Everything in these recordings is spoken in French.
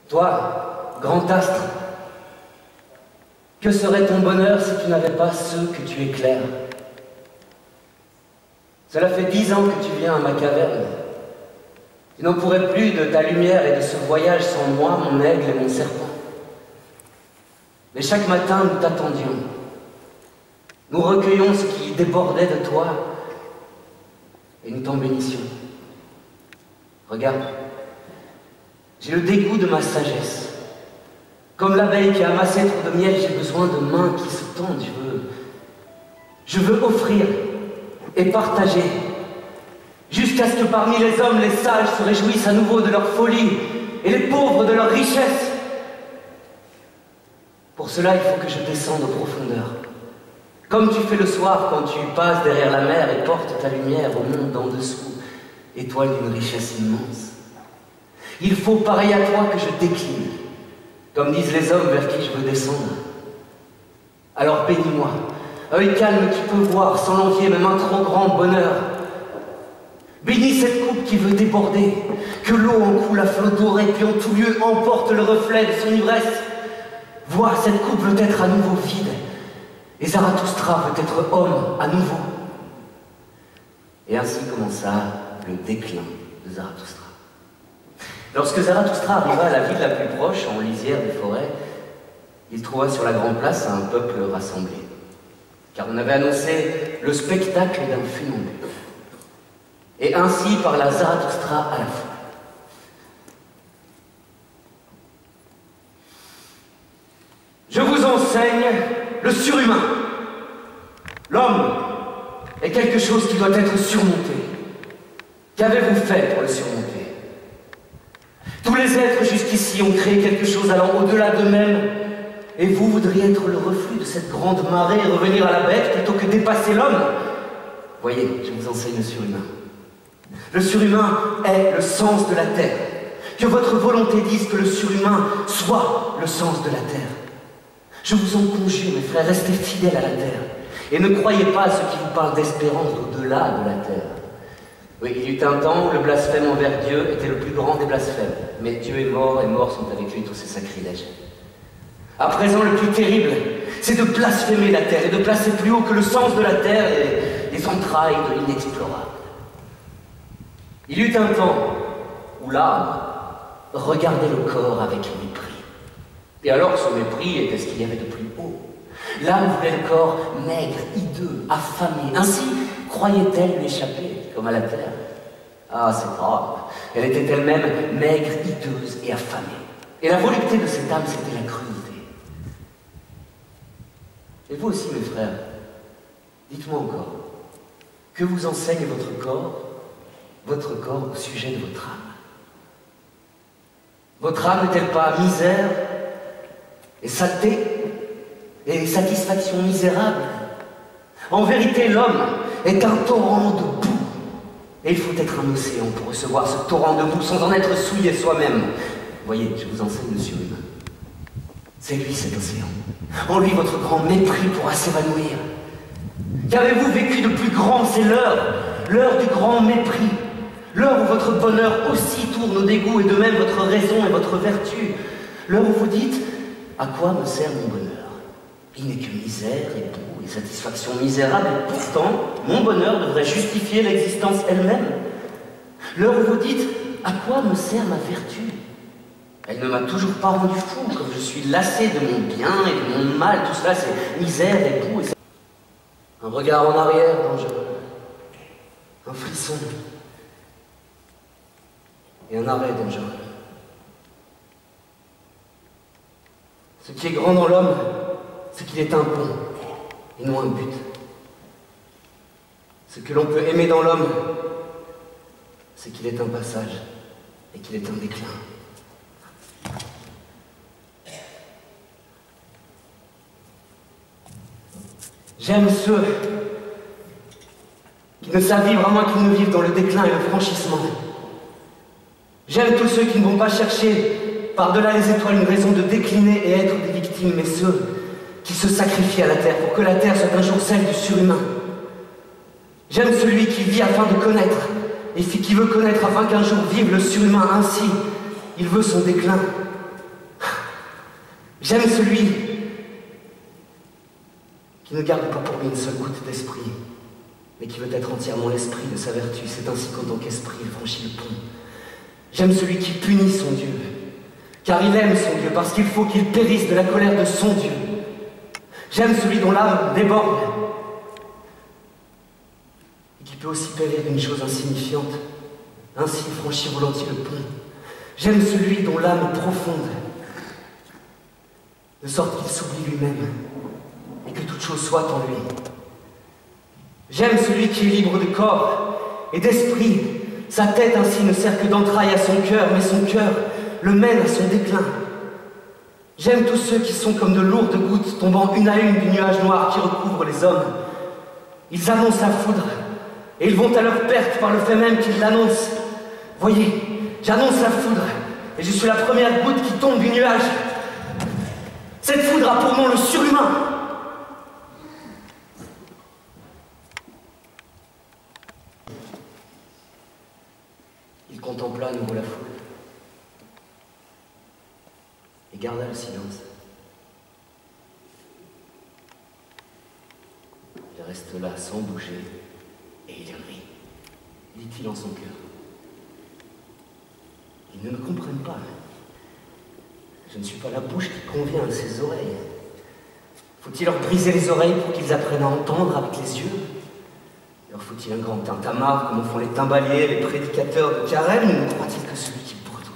Toi, grand astre, que serait ton bonheur si tu n'avais pas ceux que tu éclaires? Cela fait 10 ans que tu viens à ma caverne. Tu n'en pourrais plus de ta lumière et de ce voyage sans moi, mon aigle et mon serpent. Mais chaque matin, nous t'attendions. Nous recueillions ce qui débordait de toi et nous t'en bénissions. Regarde, j'ai le dégoût de ma sagesse. Comme l'abeille qui a amassé trop de miel, j'ai besoin de mains qui se tendent. Je veux offrir et partager, jusqu'à ce que parmi les hommes, les sages se réjouissent à nouveau de leur folie et les pauvres de leur richesse. Pour cela, il faut que je descende aux profondeurs. Comme tu fais le soir quand tu passes derrière la mer et portes ta lumière au monde d'en dessous, étoile d'une richesse immense. Il faut, pareil à toi, que je décline, comme disent les hommes vers qui je veux descendre. Alors bénis-moi, œil calme qui peut voir, sans l'envier même un trop grand bonheur. Bénis cette coupe qui veut déborder, que l'eau en coule à flot doré, puis en tout lieu emporte le reflet de son ivresse. Vois, cette coupe veut être à nouveau vide, et Zarathustra veut être homme à nouveau. Et ainsi commença le déclin de Zarathustra. Lorsque Zarathustra arriva à la ville la plus proche, en lisière des forêts, il trouva sur la grande place un peuple rassemblé, car on avait annoncé le spectacle d'un funambule. Et ainsi parla Zarathustra à la foule. Je vous enseigne le surhumain. L'homme est quelque chose qui doit être surmonté. Qu'avez-vous fait pour le surmonter? Tous les êtres jusqu'ici ont créé quelque chose allant au-delà d'eux-mêmes, et vous voudriez être le reflux de cette grande marée et revenir à la bête plutôt que dépasser l'homme. Voyez, je vous enseigne le surhumain. Le surhumain est le sens de la terre. Que votre volonté dise que le surhumain soit le sens de la terre. Je vous en conjure, mes frères, restez fidèles à la terre. Et ne croyez pas à ceux qui vous parlent d'espérance au-delà de la terre. Oui, il y eut un temps où le blasphème envers Dieu était le plus grand des blasphèmes. Mais Dieu est mort, et morts sont avec lui tous ses sacrilèges. À présent, le plus terrible, c'est de blasphémer la terre et de placer plus haut que le sens de la terre et les entrailles de l'inexplorable. Il y eut un temps où l'âme regardait le corps avec mépris. Et alors ce mépris était ce qu'il y avait de plus haut. L'âme voulait le corps maigre, hideux, affamé. Ainsi croyait-elle lui échapper, comme à la terre. Ah, c'est grave. Elle était elle-même maigre, hideuse et affamée. Et la volupté de cette âme, c'était la crudité. Et vous aussi, mes frères, dites-moi encore, que vous enseigne votre corps au sujet de votre âme? Votre âme n'est-elle pas misère et saleté et satisfaction misérable? En vérité, l'homme est un torrent de boue. Et il faut être un océan pour recevoir ce torrent de boue sans en être souillé soi-même. Voyez, je vous enseigne le surhumain. C'est lui cet océan. En lui, votre grand mépris pourra s'évanouir. Qu'avez-vous vécu de plus grand? C'est l'heure du grand mépris. L'heure où votre bonheur aussi tourne au dégoût et de même votre raison et votre vertu. L'heure où vous dites, à quoi me sert mon bonheur? Il n'est que misère et boue et satisfaction misérable, et pourtant, mon bonheur devrait justifier l'existence elle-même. L'heure où vous dites, à quoi me sert ma vertu? Elle ne m'a toujours pas rendu fou, comme je suis lassé de mon bien et de mon mal. Tout cela, c'est misère et boue. Un regard en arrière dangereux, un frisson et un arrêt dangereux. Ce qui est grand dans l'homme, c'est qu'il est un pont et non un but. Ce que l'on peut aimer dans l'homme, c'est qu'il est un passage et qu'il est un déclin. J'aime ceux qui ne savent vivre à moins qu'ils ne vivent dans le déclin et le franchissement. J'aime tous ceux qui ne vont pas chercher par-delà les étoiles une raison de décliner et être des victimes, mais ceux qui se sacrifient à la terre pour que la terre soit un jour celle du surhumain. J'aime celui qui vit afin de connaître et qui veut connaître afin qu'un jour vive le surhumain ainsi. Il veut son déclin J'aime celui qui ne garde pas pour lui une seule goutte d'esprit, mais qui veut être entièrement l'esprit de sa vertu. C'est ainsi qu'en tant qu'esprit, il franchit le pont. J'aime celui qui punit son Dieu, car il aime son Dieu, parce qu'il faut qu'il périsse de la colère de son Dieu. J'aime celui dont l'âme déborde, et qui peut aussi périr d'une chose insignifiante. Ainsi il franchit volontiers le pont. J'aime celui dont l'âme est profonde, de sorte qu'il s'oublie lui-même, et que toute chose soit en lui. J'aime celui qui est libre de corps et d'esprit. Sa tête ainsi ne sert que d'entraille à son cœur, mais son cœur le mène à son déclin. J'aime tous ceux qui sont comme de lourdes gouttes tombant une à une du nuage noir qui recouvre les hommes. Ils annoncent la foudre, et ils vont à leur perte par le fait même qu'ils l'annoncent. Voyez, j'annonce la foudre, et je suis la première goutte qui tombe du nuage. Cette foudre a pour nom le surhumain. Il contempla à nouveau la foule et garda le silence. Il reste là sans bouger et il rit, dit-il en son cœur. Ils ne me comprennent pas. Je ne suis pas la bouche qui convient à ses oreilles. Faut-il leur briser les oreilles pour qu'ils apprennent à entendre avec les yeux? Leur faut-il un grand tintamarre comme font les timbaliers, les prédicateurs de carême, ou ne croient-ils que celui qui bredouille?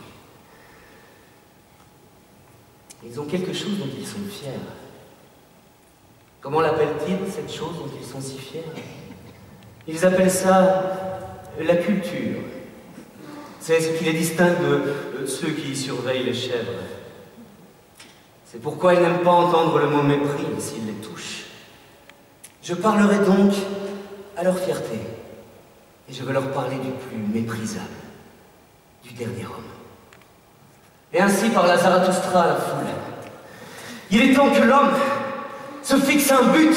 Ils ont quelque chose dont ils sont fiers. Comment l'appellent-ils, cette chose dont ils sont si fiers? Ils appellent ça la culture. C'est ce qui les distingue de ceux qui surveillent les chèvres. C'est pourquoi ils n'aiment pas entendre le mot mépris s'ils les touchent. Je parlerai donc à leur fierté, et je veux leur parler du plus méprisable, du dernier homme. Et ainsi parla Zarathustra à la foule. Il est temps que l'homme se fixe un but.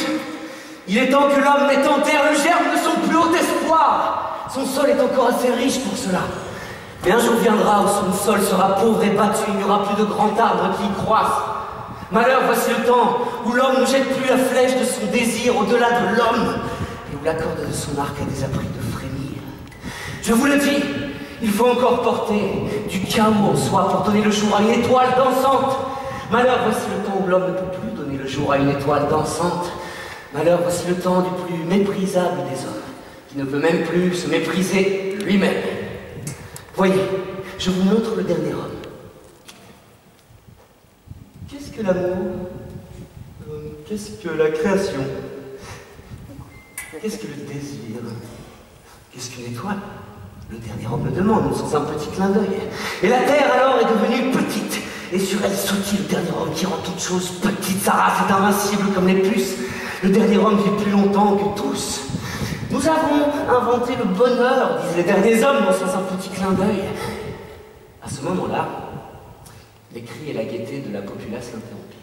Il est temps que l'homme mette en terre le germe de son plus haut espoir. Son sol est encore assez riche pour cela. Mais un jour viendra où son sol sera pauvre et battu, il n'y aura plus de grands arbres qui y croissent. Malheur, voici le temps où l'homme ne jette plus la flèche de son désir au-delà de l'homme, et où la corde de son arc a des appris de frémir. Je vous le dis, il faut encore porter du chaos en soi pour donner le jour à une étoile dansante. Malheur, voici le temps où l'homme ne peut plus donner le jour à une étoile dansante. Malheur, voici le temps du plus méprisable des hommes, qui ne peut même plus se mépriser lui-même. Voyez, je vous montre le dernier homme. Qu'est-ce que l'amour? Qu'est-ce que la création? Qu'est-ce que le désir? Qu'est-ce qu'une étoile? Le dernier homme le demande, sans un petit clin d'œil. Et la terre alors est devenue petite, et sur elle sautille le dernier homme qui rend toute chose petite. Sa race est invincible comme les puces. Le dernier homme vit plus longtemps que tous. Nous avons inventé le bonheur, disent les derniers hommes, sans un petit clin d'œil. À ce moment-là, les cris et la gaieté de la populace l'interrompirent.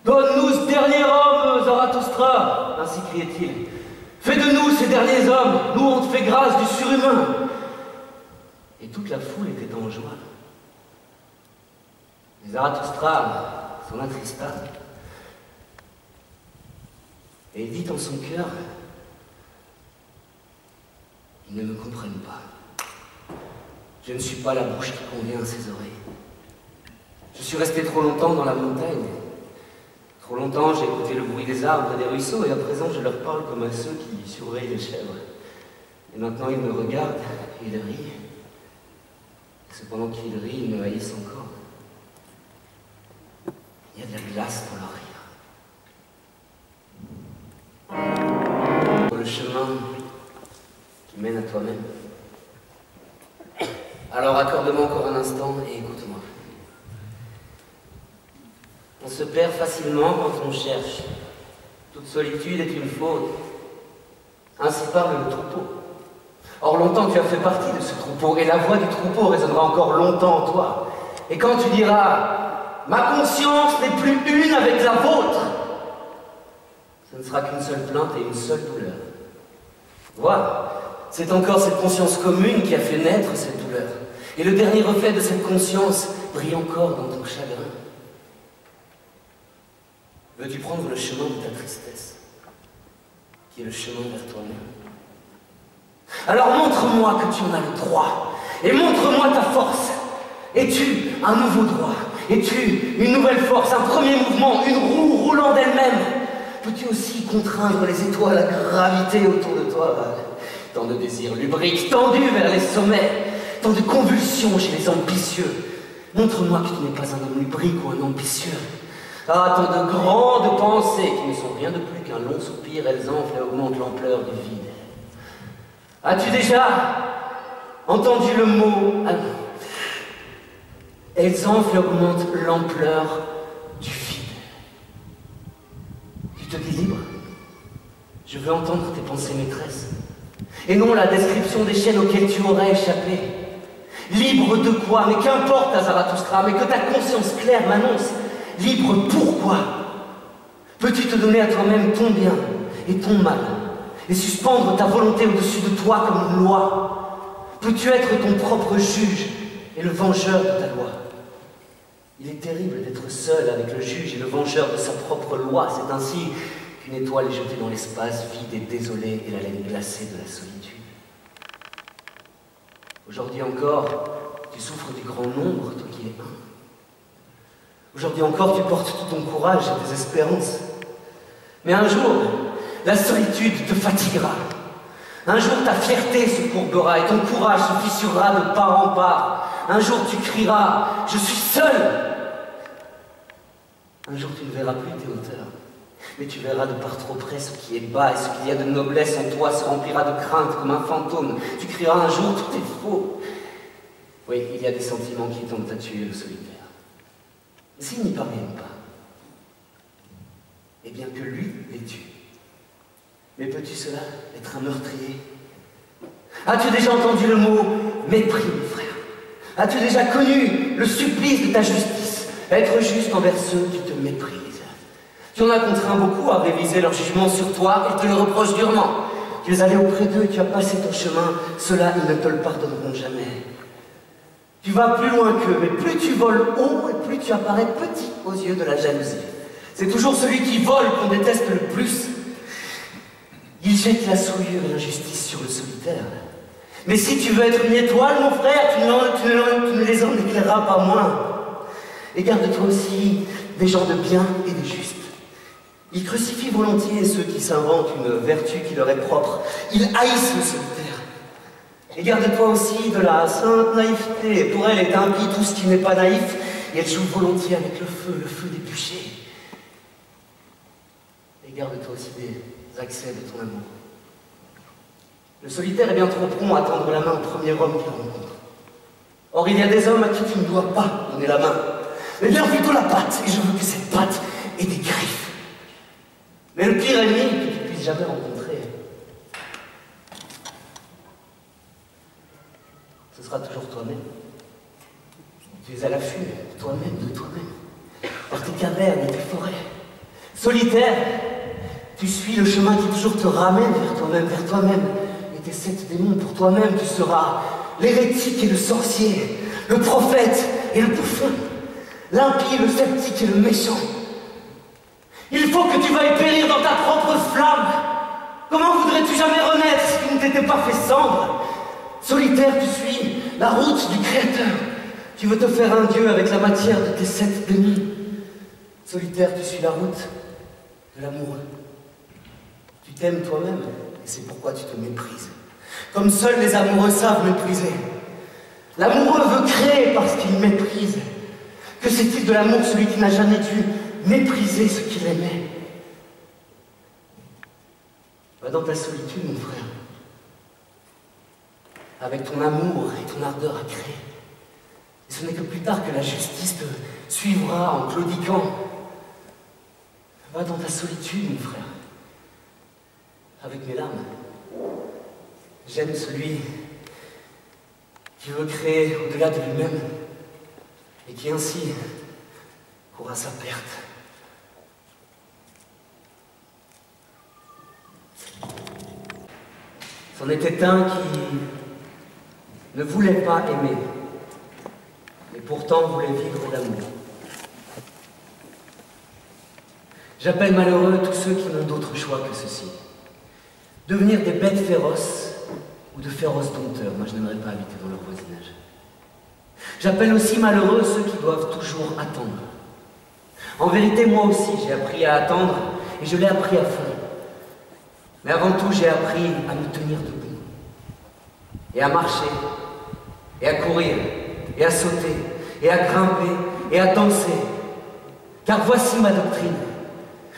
Donne-nous ce dernier homme, Zarathustra, ainsi criait-il. Fais de nous ces derniers hommes, nous on te fait grâce du surhumain. Et toute la foule était en joie. Mais Zarathustra s'en attrista. Et il dit en son cœur, ils ne me comprennent pas. Je ne suis pas la bouche qui convient à ses oreilles. Je suis resté trop longtemps dans la montagne. Trop longtemps, j'ai écouté le bruit des arbres et des ruisseaux, et à présent, je leur parle comme à ceux qui surveillent les chèvres. Et maintenant, ils me regardent et ils rient. Et cependant qu'ils rient, ils me haïssent encore. Il y a de la glace dans leur rire. Sur le chemin qui mène à toi-même. Alors accorde-moi encore un instant et écoute-moi. On se perd facilement quand on cherche. Toute solitude est une faute. Ainsi parle le troupeau. Or longtemps tu as fait partie de ce troupeau, et la voix du troupeau résonnera encore longtemps en toi. Et quand tu diras « Ma conscience n'est plus une avec la vôtre », ce ne sera qu'une seule plainte et une seule douleur. Vois, c'est encore cette conscience commune qui a fait naître cette douleur. Et le dernier reflet de cette conscience brille encore dans ton chagrin. Veux-tu prendre le chemin de ta tristesse, qui est le chemin vers toi-même? Alors montre-moi que tu en as le droit, et montre-moi ta force. Es-tu un nouveau droit? Es-tu une nouvelle force, un premier mouvement, une roue roulant d'elle-même? Peux-tu aussi contraindre les étoiles à graviter autour de toi? Tant de désirs lubriques tendus vers les sommets, tant de convulsions chez les ambitieux. Montre-moi que tu n'es pas un homme lubrique ou un ambitieux. Ah, tant de grandes pensées qui ne sont rien de plus qu'un long soupir, elles enflent et augmentent l'ampleur du vide. As-tu déjà entendu le mot? Elles enflent et augmentent l'ampleur du vide. Tu te dis libre? Je veux entendre tes pensées maîtresses. Et non la description des chaînes auxquelles tu aurais échappé. Libre de quoi? Mais qu'importe ta Zarathustra, mais que ta conscience claire m'annonce. Libre pourquoi? Peux-tu te donner à toi-même ton bien et ton mal, et suspendre ta volonté au-dessus de toi comme une loi? Peux-tu être ton propre juge et le vengeur de ta loi? Il est terrible d'être seul avec le juge et le vengeur de sa propre loi. C'est ainsi qu'une étoile est jetée dans l'espace vide et désolé et la laine glacée de la solitude. Aujourd'hui encore, tu souffres du grand nombre, toi qui es un. Aujourd'hui encore, tu portes tout ton courage et tes espérances. Mais un jour, la solitude te fatiguera. Un jour, ta fierté se courbera et ton courage se fissurera de part en part. Un jour, tu crieras « Je suis seul !» Un jour, tu ne verras plus tes hauteurs, mais tu verras de par trop près ce qui est bas, et ce qu'il y a de noblesse en toi se remplira de crainte comme un fantôme. Tu crieras un jour « Tout est faux !» Oui, il y a des sentiments qui tentent à tuer le solitaire. Mais s'ils n'y parviennent pas, eh bien que lui les tue. Mais peux-tu cela, être un meurtrier? As-tu déjà entendu le mot mépris, mon frère? As-tu déjà connu le supplice de ta justice? Être juste envers ceux qui te méprisent. Tu en as contraint beaucoup à réviser leur jugement sur toi et te le reprochent durement. Tu es allé auprès d'eux et tu as passé ton chemin. Ceux-là, ils ne te le pardonneront jamais. Tu vas plus loin qu'eux, mais plus tu voles haut et plus tu apparais petit aux yeux de la jalousie. C'est toujours celui qui vole qu'on déteste le plus. Il jette la souillure et l'injustice sur le solitaire. Mais si tu veux être une étoile, mon frère, tu ne les en éclaireras pas moins. Et garde-toi aussi des gens de bien et des justes. Ils crucifient volontiers ceux qui s'inventent une vertu qui leur est propre. Ils haïssent le solitaire. Et garde-toi aussi de la sainte naïveté. Pour elle est impie tout ce qui n'est pas naïf, et elle joue volontiers avec le feu des bûchers. Et garde-toi aussi des accès de ton amour. Le solitaire est bien trop prompt à tendre la main au premier homme qu'il rencontre. Or, il y a des hommes à qui tu ne dois pas donner la main, mais bien plutôt la patte, et je veux que cette patte ait des griffes. Mais le pire ennemi que tu puisses jamais rencontrer, ce sera toujours toi-même. Tu es à l'affût de toi-même, par tes cavernes et tes forêts. Solitaire, tu suis le chemin qui toujours te ramène vers toi-même. Et tes 7 démons pour toi-même, tu seras l'hérétique et le sorcier, le prophète et le bouffon, l'impie, le sceptique et le méchant. Il faut que tu veuilles périr dans ta propre flamme. Comment voudrais-tu jamais renaître si tu ne t'étais pas fait cendre? Solitaire, tu suis la route du Créateur. Tu veux te faire un dieu avec la matière de tes 7 démons. Solitaire, tu suis la route de l'amoureux. Tu t'aimes toi-même, et c'est pourquoi tu te méprises. Comme seuls les amoureux savent mépriser. L'amoureux veut créer parce qu'il méprise. Que sait-il de l'amour, celui qui n'a jamais dû mépriser ce qu'il aimait? Va dans ta solitude, mon frère, avec ton amour et ton ardeur à créer. Et ce n'est que plus tard que la justice te suivra en claudiquant. Va dans ta solitude, mon frère, avec mes larmes. J'aime celui qui veut créer au-delà de lui-même et qui ainsi court à sa perte. C'en était un qui ne voulait pas aimer, mais pourtant voulait vivre l'amour. J'appelle malheureux tous ceux qui n'ont d'autre choix que ceci. Devenir des bêtes féroces ou de féroces dompteurs. Moi, je n'aimerais pas habiter dans leur voisinage. J'appelle aussi malheureux ceux qui doivent toujours attendre. En vérité, moi aussi, j'ai appris à attendre et je l'ai appris à fond. Mais avant tout, j'ai appris à me tenir debout et à marcher et à courir et à sauter et à grimper et à danser. Car voici ma doctrine.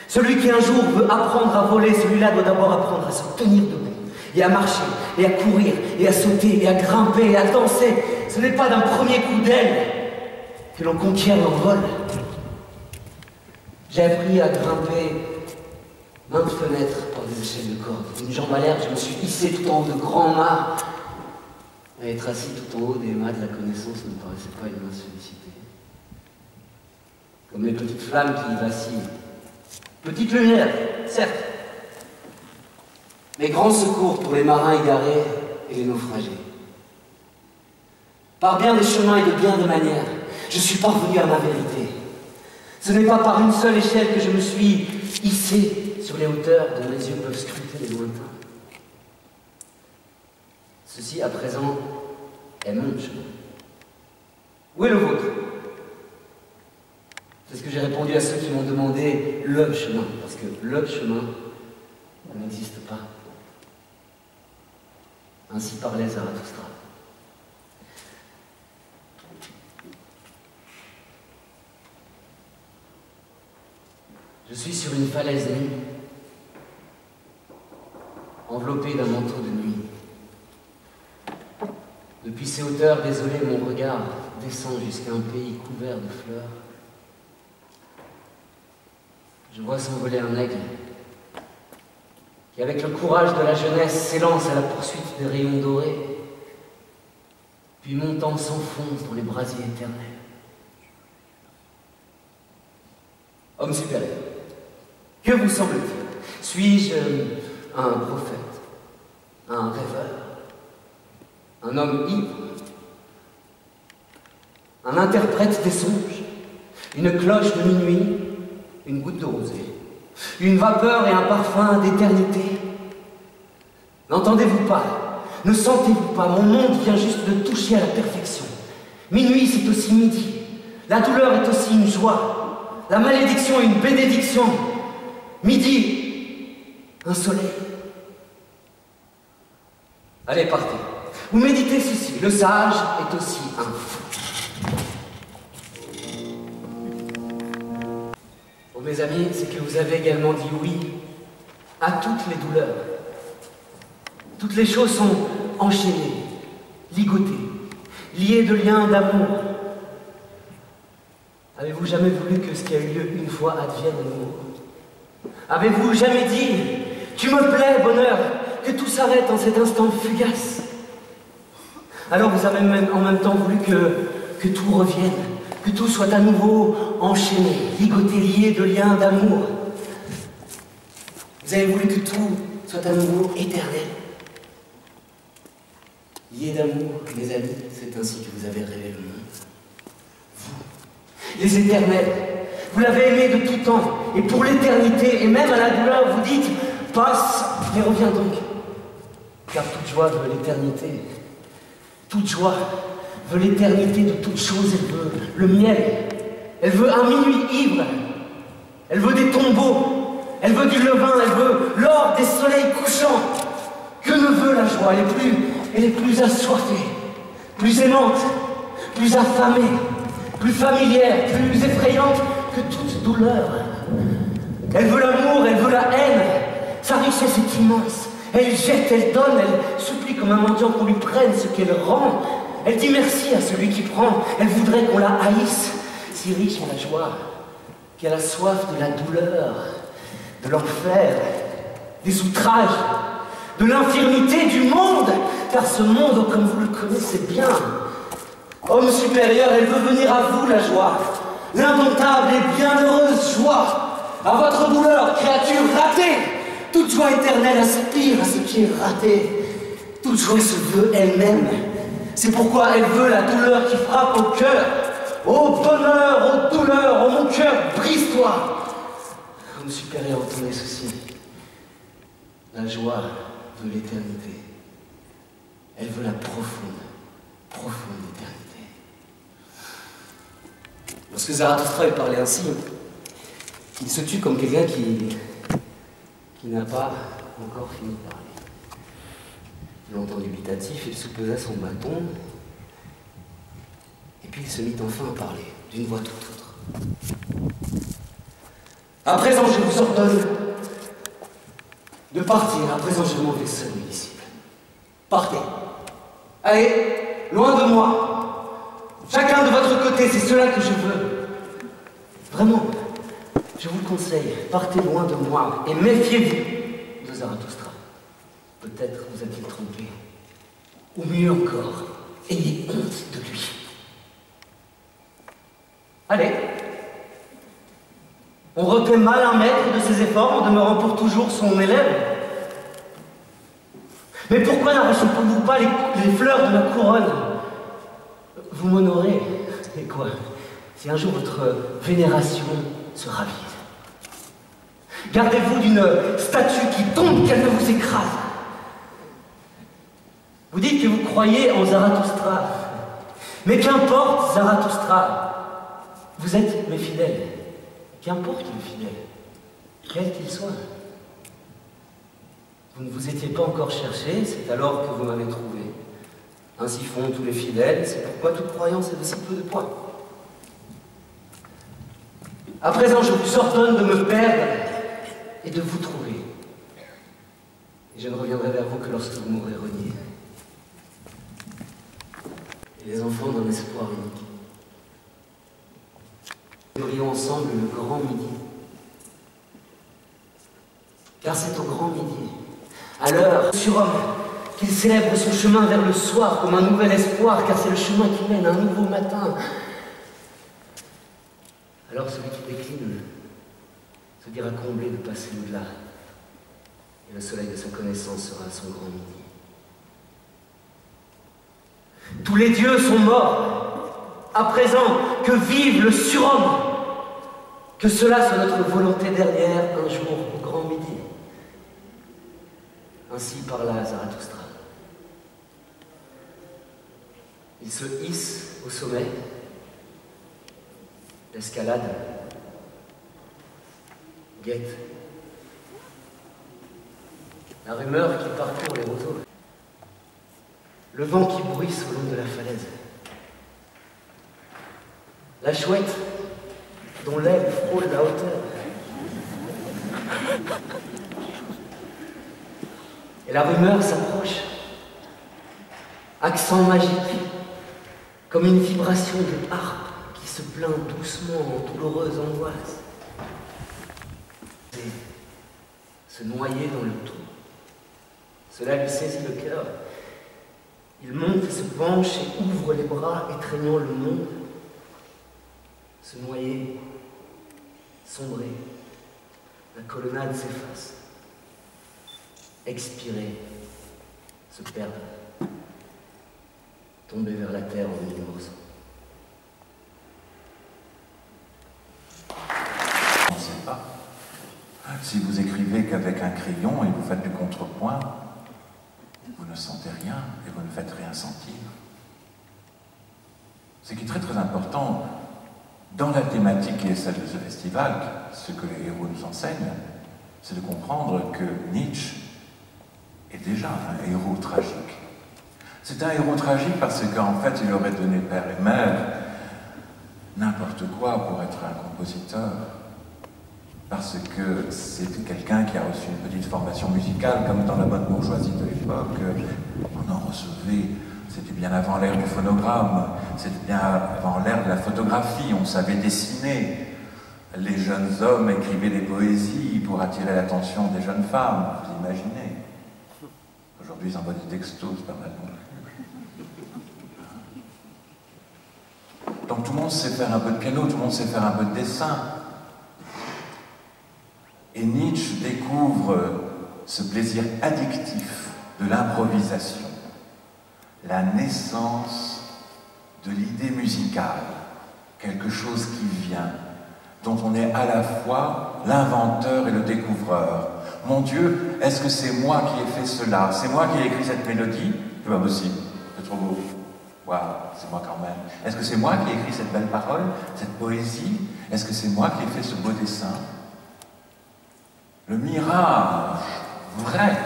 Celui qui un jour veut apprendre à voler, celui-là doit d'abord apprendre à se tenir debout et à marcher et à courir et à sauter et à grimper et à danser. Ce n'est pas d'un premier coup d'aile que l'on conquiert l'envol. J'ai appris à grimper maintes fenêtres par des échelles de corde. Une jambe à l'air, je me suis hissé tout en haut de grands mâts. Et être assis tout en haut des mâts de la connaissance ne me paraissait pas une mince félicité. Comme les petites flammes qui vacillent. Petite lumière, certes, mais grand secours pour les marins égarés et les naufragés. Par bien des chemins et de bien des manières, je suis parvenu à ma vérité. Ce n'est pas par une seule échelle que je me suis hissé sur les hauteurs dont mes yeux peuvent scruter les lointains. Ceci, à présent, est mon chemin. Où est le vôtre? C'est ce que j'ai répondu à ceux qui m'ont demandé le chemin, parce que le chemin n'existe pas. Ainsi parlait Zarathustra. Je suis sur une falaise nue, enveloppé d'un manteau de nuit. Depuis ces hauteurs désolées, mon regard descend jusqu'à un pays couvert de fleurs. Je vois s'envoler un aigle qui, avec le courage de la jeunesse, s'élance à la poursuite des rayons dorés, puis montant s'enfonce dans les brasiers éternels. Homme supérieur, que vous semble-t-il? Suis-je un prophète, un rêveur, un homme ivre, un interprète des songes, une cloche de minuit, une goutte de rosée, une vapeur et un parfum d'éternité? N'entendez-vous pas? Ne sentez-vous pas? Mon monde vient juste de toucher à la perfection. Minuit, c'est aussi midi. La douleur est aussi une joie. La malédiction est une bénédiction. Midi, un soleil. Allez, partez. Vous méditez ceci. Le sage est aussi un fou. Oh, mes amis, c'est que vous avez également dit oui à toutes les douleurs. Toutes les choses sont enchaînées, ligotées, liées de liens d'amour. Avez-vous jamais voulu que ce qui a eu lieu une fois advienne de nouveau? Avez-vous jamais dit « Tu me plais, bonheur, que tout s'arrête en cet instant fugace » Alors vous avez même, en même temps voulu que tout revienne, que tout soit à nouveau enchaîné, ligoté, lié de liens d'amour. Vous avez voulu que tout soit à nouveau éternel. Lié d'amour, mes amis, c'est ainsi que vous avez rêvé le monde. Vous, les éternels, vous l'avez aimé de tout temps, et pour l'éternité, et même à la douleur, vous dites « Passe, mais reviens donc ». Car toute joie veut l'éternité. Toute joie veut l'éternité de toutes choses. Elle veut le miel. Elle veut un minuit ivre. Elle veut des tombeaux. Elle veut du levain. Elle veut l'or des soleils couchants. Que ne veut la joie? Elle est plus assoiffée, plus aimante, plus affamée, plus familière, plus effrayante que toute douleur. Elle veut l'amour, elle veut la haine. Sa richesse est immense. Elle jette, elle donne, elle supplie comme un mendiant qu'on lui prenne ce qu'elle rend. Elle dit merci à celui qui prend. Elle voudrait qu'on la haïsse, si riche en la joie, qu'elle a soif de la douleur, de l'enfer, des outrages, de l'infirmité du monde, car ce monde, comme vous le connaissez bien, homme supérieur, elle veut venir à vous la joie, l'indomptable et bienheureuse joie, à votre douleur, créature ratée. Toute joie éternelle aspire à ce qui est raté. Toute joie se veut elle-même. C'est pourquoi elle veut la douleur qui frappe au cœur. Ô bonheur, ô douleur, ô mon cœur, brise-toi. Homme comprenez ceci. La joie veut l'éternité. Elle veut la profonde éternité. Lorsque Zarathustra lui parlait ainsi, il se tut comme quelqu'un qui n'a pas encore fini de parler. Longtemps dubitatif, il soupesa son bâton, et puis il se mit enfin à parler, d'une voix toute autre. À présent, je vous ordonne de partir. À présent, je m'en vais seul, mes disciples. Partez. Allez, loin de moi. Chacun de votre côté, c'est cela que je veux. Vraiment, je vous le conseille, partez loin de moi et méfiez-vous de Zarathustra. Peut-être vous a-t-il trompé. Ou mieux encore, ayez honte de lui. Allez. On repaie mal un maître de ses efforts en demeurant pour toujours son élève. Mais pourquoi n'arrachez-vous pas les fleurs de ma couronne? Vous m'honorez. Et quoi? Si un jour votre vénération se ravise. Gardez-vous d'une statue qui tombe, qu'elle ne vous écrase. Vous dites que vous croyez en Zarathustra. Mais qu'importe, Zarathustra. Vous êtes mes fidèles. Qu'importe le fidèle, quel qu'il soit. Vous ne vous étiez pas encore cherché, c'est alors que vous m'avez trouvé. Ainsi font tous les fidèles, c'est pourquoi toute croyance est de si peu de poids. À présent, je vous ordonne de me perdre et de vous trouver. Et je ne reviendrai vers vous que lorsque vous m'aurez renié. Et les enfants d'un espoir unique. Nous rions ensemble le grand midi. Car c'est au grand midi, à l'heure surhomme, qu'il célèbre son chemin vers le soir comme un nouvel espoir, car c'est le chemin qui mène à un nouveau matin. Alors celui qui décline se dira comblé de passer au-delà, et le soleil de sa connaissance sera à son grand midi. Tous les dieux sont morts. À présent, que vive le surhomme! Que cela soit notre volonté dernière, un jour au grand midi. Ainsi parla Zarathustra. Il se hisse au sommet. L'escalade guette. La rumeur qui parcourt les roseaux. Le vent qui bruisse au long de la falaise. La chouette dont l'aile frôle la hauteur. Et la rumeur s'approche. Accent magique, comme une vibration de harpe qui se plaint doucement en douloureuse angoisse. Et se noyer dans le tout. Cela lui saisit le cœur. Il monte et se penche et ouvre les bras, étreignant le monde. Se noyer, sombrer, la colonnade s'efface. Expirer, se perdre, tomber vers la terre en mille morceaux. On ne sait pas. Si vous écrivez qu'avec un crayon et vous faites du contrepoint, vous ne sentez rien et vous ne faites rien sentir. Ce qui est très très important dans la thématique qui est celle de ce festival, ce que les héros nous enseignent, c'est de comprendre que Nietzsche est déjà un héros tragique. C'est un héros tragique parce qu'en fait, il aurait donné père et mère n'importe quoi pour être un compositeur. Parce que c'était quelqu'un qui a reçu une petite formation musicale, comme dans la bonne bourgeoisie de l'époque. On en recevait, c'était bien avant l'ère du phonogramme, c'était bien avant l'ère de la photographie, on savait dessiner. Les jeunes hommes écrivaient des poésies pour attirer l'attention des jeunes femmes, vous imaginez. Aujourd'hui, ils envoient des textos, c'est pas mal non plus. Donc tout le monde sait faire un peu de piano, tout le monde sait faire un peu de dessin. Et Nietzsche découvre ce plaisir addictif de l'improvisation, la naissance de l'idée musicale, quelque chose qui vient dont on est à la fois l'inventeur et le découvreur. Mon Dieu, est-ce que c'est moi qui ai fait cela? C'est moi qui ai écrit cette mélodie? C'est pas possible, c'est trop beau. Waouh, c'est moi quand même. Est-ce que c'est moi qui ai écrit cette belle parole, cette poésie? Est-ce que c'est moi qui ai fait ce beau dessin? Le mirage, vrai,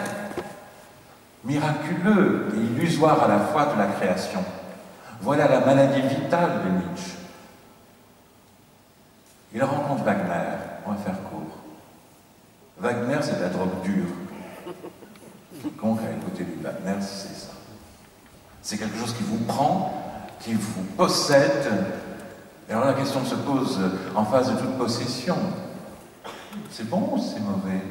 miraculeux et illusoire à la fois de la création. Voilà la maladie vitale de Nietzsche. Il rencontre Wagner, on va faire court. Wagner, c'est de la drogue dure. Quiconque a écouté du Wagner, c'est ça. C'est quelque chose qui vous prend, qui vous possède. Et alors la question se pose en face de toute possession. C'est bon ou c'est mauvais?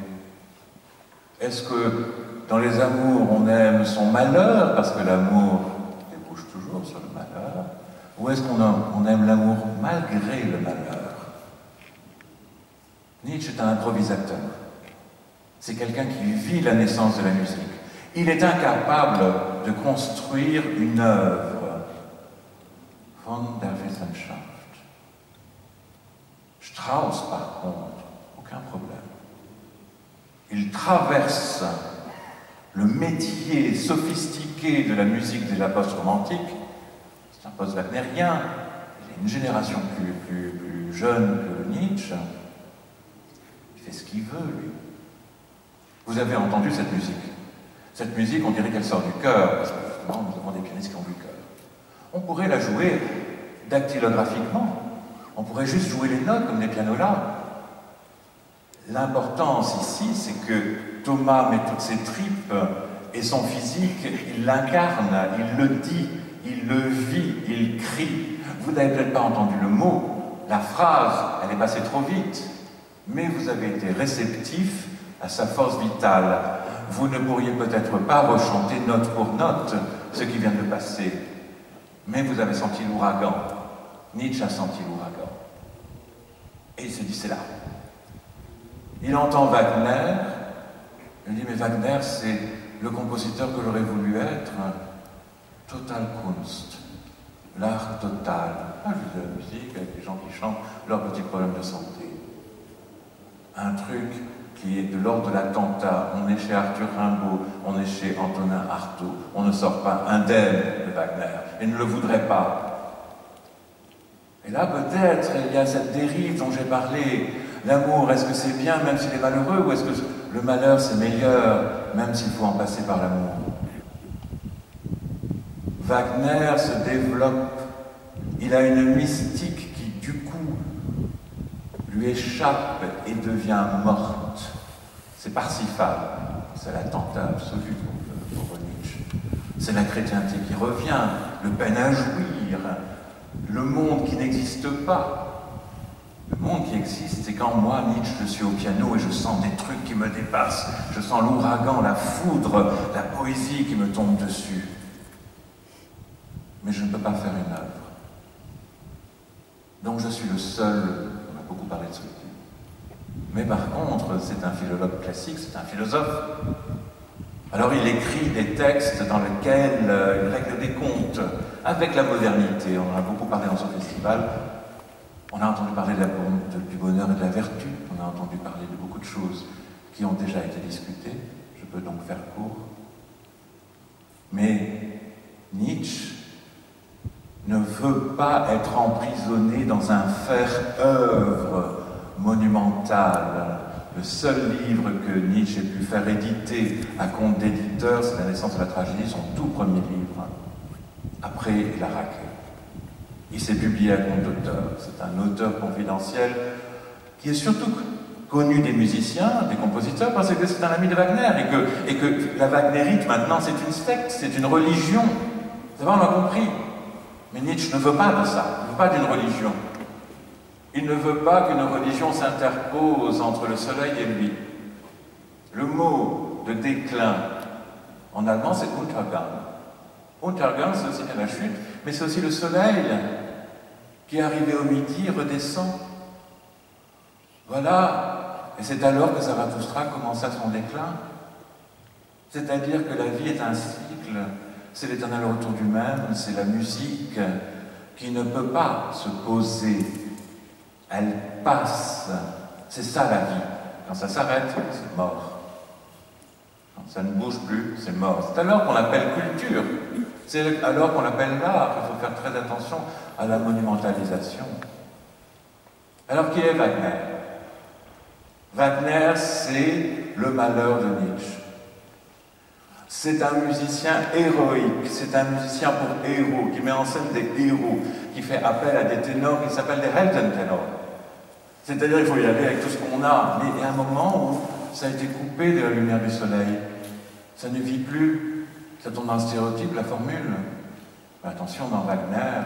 Est-ce que dans les amours, on aime son malheur, parce que l'amour débouche toujours sur le malheur, ou est-ce qu'on aime l'amour malgré le malheur? Nietzsche est un improvisateur. C'est quelqu'un qui vit la naissance de la musique. Il est incapable de construire une œuvre. Von der Wissenschaft. Strauss, par contre, aucun problème. Il traverse le métier sophistiqué de la musique déjà post-romantique. C'est un post-wagnérien. Il est une génération plus jeune que Nietzsche. Il fait ce qu'il veut, lui. Vous avez entendu cette musique. Cette musique, on dirait qu'elle sort du cœur, parce que justement, nous avons des pianistes qui ont du cœur. On pourrait la jouer dactylographiquement. On pourrait juste jouer les notes comme des pianos-là. L'importance ici, c'est que Thomas met toutes ses tripes et son physique, il l'incarne, il le dit, il le vit, il crie. Vous n'avez peut-être pas entendu le mot, la phrase, elle est passée trop vite, mais vous avez été réceptif à sa force vitale. Vous ne pourriez peut-être pas rechanter note pour note ce qui vient de passer, mais vous avez senti l'ouragan. Nietzsche a senti l'ouragan. Et il se dit, c'est là. Il entend Wagner, il dit, mais Wagner, c'est le compositeur que j'aurais voulu être. Total Kunst, l'art total. Ah, je fais la musique avec des gens qui chantent leurs petits problèmes de santé. Un truc qui est de l'ordre de l'attentat. On est chez Arthur Rimbaud, on est chez Antonin Artaud. On ne sort pas indemne de Wagner. Il ne le voudrait pas. Et là, peut-être, il y a cette dérive dont j'ai parlé. L'amour, est-ce que c'est bien même s'il est malheureux, ou est-ce que le malheur c'est meilleur même s'il faut en passer par l'amour? Wagner se développe. Il a une mystique qui, du coup, lui échappe et devient morte. C'est Parsifal, c'est l'attentat absolu pour Nietzsche. C'est la chrétienté qui revient, le peine à jouir, le monde qui n'existe pas. Le monde qui existe, c'est quand moi, Nietzsche, je suis au piano et je sens des trucs qui me dépassent. Je sens l'ouragan, la foudre, la poésie qui me tombe dessus. Mais je ne peux pas faire une œuvre. Donc je suis le seul, on a beaucoup parlé de solitude. Mais par contre, c'est un philologue classique, c'est un philosophe. Alors il écrit des textes dans lesquels il règle des comptes avec la modernité. On en a beaucoup parlé dans ce festival. On a entendu parler du bonheur et de la vertu. On a entendu parler de beaucoup de choses qui ont déjà été discutées. Je peux donc faire court. Mais Nietzsche ne veut pas être emprisonné dans un faire-œuvre monumental. Le seul livre que Nietzsche ait pu faire éditer à compte d'éditeur, c'est La naissance de la tragédie, son tout premier livre. Après, il a raqué. Il s'est publié à compte d'auteur. C'est un auteur confidentiel qui est surtout connu des musiciens, des compositeurs, parce que c'est un ami de Wagner et que la Wagnerite, maintenant, c'est une secte, c'est une religion. C'est vrai, on l'a compris. Mais Nietzsche ne veut pas de ça. Il ne veut pas d'une religion. Il ne veut pas qu'une religion s'interpose entre le soleil et lui. Le mot de déclin, en allemand, c'est Untergang. Untergang, c'est aussi la chute, mais c'est aussi le soleil qui, arrivé au midi, redescend. Voilà. Et c'est alors que Zarathustra commença son déclin. C'est-à-dire que la vie est un cycle, c'est l'éternel retour du même, c'est la musique qui ne peut pas se poser. Elle passe. C'est ça la vie. Quand ça s'arrête, c'est mort. Quand ça ne bouge plus, c'est mort. C'est alors qu'on l'appelle culture. C'est alors qu'on l'appelle l'art. Il faut faire très attention à la monumentalisation. Alors qui est Wagner? Wagner, c'est le malheur de Nietzsche. C'est un musicien héroïque, c'est un musicien pour héros, qui met en scène des héros, qui fait appel à des ténors qui s'appellent des Heldentenor. C'est-à-dire qu'il faut y aller avec tout ce qu'on a. Mais il y a un moment où ça a été coupé de la lumière du soleil. Ça ne vit plus. Ça tombe dans le stéréotype, la formule. Mais attention, dans Wagner,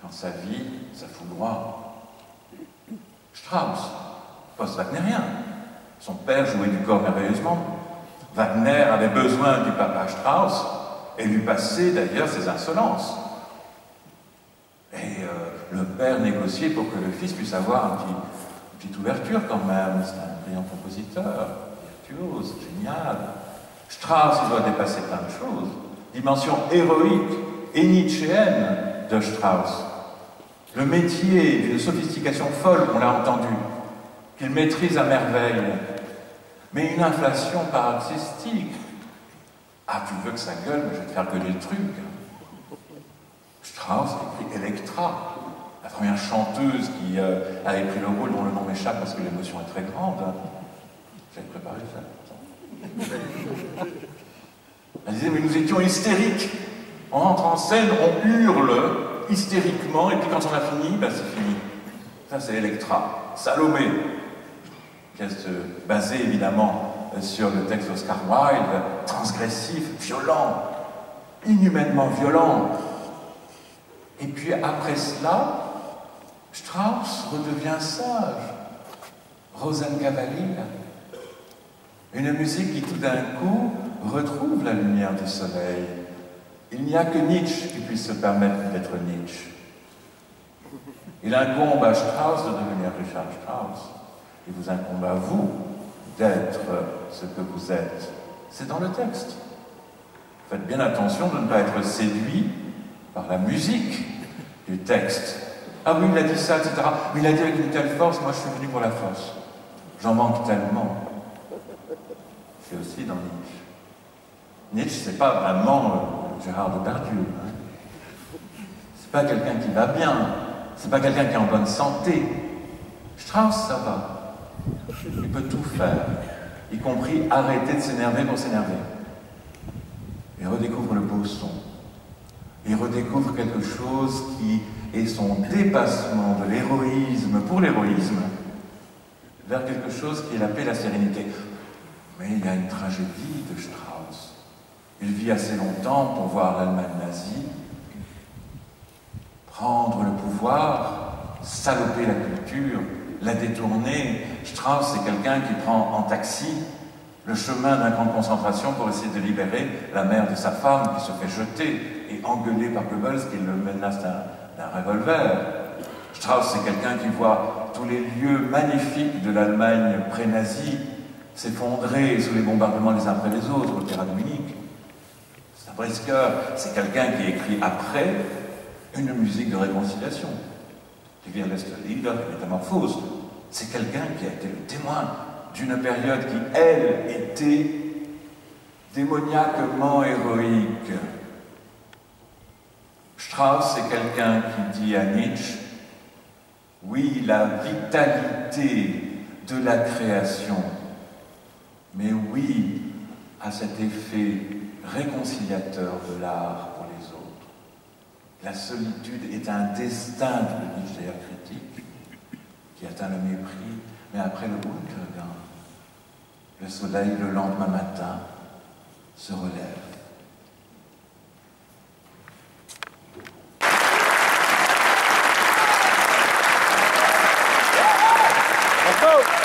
quand ça vit, ça fout droit. Strauss, post-wagnérien. Son père jouait du corps merveilleusement. Wagner avait besoin du papa Strauss et lui passait d'ailleurs ses insolences. Et le père négociait pour que le fils puisse avoir une petite ouverture quand même. C'est un brillant compositeur, virtuose, génial. Strauss, il doit dépasser plein de choses. Dimension héroïque et nietzschéenne de Strauss. Le métier d'une sophistication folle, on l'a entendu, qu'il maîtrise à merveille. Mais une inflation paroxystique. Ah, tu veux que ça gueule, mais je vais te faire gueuler le truc. Strauss écrit Electra, la première chanteuse qui a écrit le rôle dont le nom m'échappe parce que l'émotion est très grande. J'avais préparé ça. Elle disait, mais nous étions hystériques. On entre en scène, on hurle hystériquement, et puis quand on a fini, ben c'est fini. Ça, c'est Electra. Salomé. Pièce basée évidemment sur le texte d'Oscar Wilde, transgressif, violent, inhumainement violent. Et puis après cela, Strauss redevient sage. Rosenkavalier, une musique qui tout d'un coup retrouve la lumière du soleil. Il n'y a que Nietzsche qui puisse se permettre d'être Nietzsche. Il incombe à Strauss de devenir Richard Strauss. Il vous incombe à vous d'être ce que vous êtes. C'est dans le texte. Faites bien attention de ne pas être séduit par la musique du texte. Ah oui, il a dit ça, etc. Mais il a dit avec une telle force, moi je suis venu pour la force. J'en manque tellement. C'est aussi dans Nietzsche. Nietzsche, c'est pas vraiment Gérard Depardieu. Hein. C'est pas quelqu'un qui va bien. C'est pas quelqu'un qui est en bonne santé. Strauss, ça va. Il peut tout faire, y compris arrêter de s'énerver pour s'énerver. Il redécouvre le beau son. Il redécouvre quelque chose qui est son dépassement de l'héroïsme pour l'héroïsme vers quelque chose qui est la paix et la sérénité. Mais il y a une tragédie de Strauss. Il vit assez longtemps pour voir l'Allemagne nazie prendre le pouvoir, saloper la culture, la détourner. Strauss, c'est quelqu'un qui prend en taxi le chemin d'un camp de concentration pour essayer de libérer la mère de sa femme qui se fait jeter et engueuler par Goebbels qui le menace d'un revolver. Strauss, c'est quelqu'un qui voit tous les lieux magnifiques de l'Allemagne pré-nazie s'effondrer sous les bombardements les uns après les autres, au Terrain de Munich. Brisker, c'est quelqu'un qui écrit après une musique de réconciliation. Die Lieder, Métamorphose. C'est quelqu'un qui a été le témoin d'une période qui, elle, était démoniaquement héroïque. Strauss, c'est quelqu'un qui dit à Nietzsche, oui, la vitalité de la création, mais oui, à cet effet réconciliateur de l'art pour les autres. La solitude est un destin de Nietzsche critique qui atteint le mépris, mais après le Untergang, le soleil le lendemain matin se relève. Bravo!